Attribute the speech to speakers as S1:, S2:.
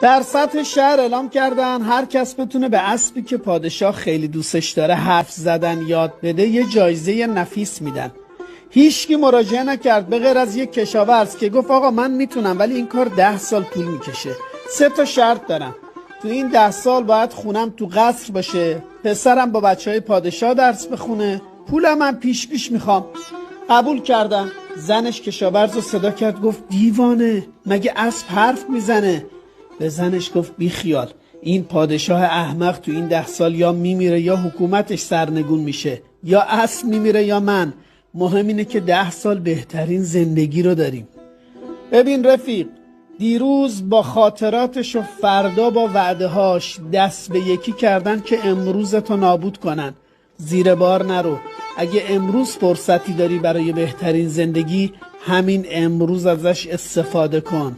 S1: در سطح شهر اعلام کردن هر کس بتونه به اسبی که پادشاه خیلی دوستش داره حرف زدن یاد بده یه جایزه نفیس میدن. هیچکی مراجعه نکرد به غیر از یک کشاورز که گفت آقا من میتونم ولی این کار 10 سال طول میکشه. 3 تا شرط دارم. تو این 10 سال باید خونم تو قصر باشه، پسرم با بچهای پادشاه درس بخونه، پولم من پیش میخوام. قبول کردن. زنش کشاورز رو صدا کرد گفت دیوانه، مگه اسب حرف میزنه؟ به زنش گفت بی خیال، این پادشاه احمق تو این 10 سال یا میمیره یا حکومتش سرنگون میشه، یا اسب میمیره یا من. مهم اینه که 10 سال بهترین زندگی رو داریم. ببین رفیق، دیروز با خاطراتش و فردا با وعدهاش دست به یکی کردن که امروزتو نابود کنن. زیر بار نرو. اگه امروز فرصتی داری برای بهترین زندگی، همین امروز ازش استفاده کن.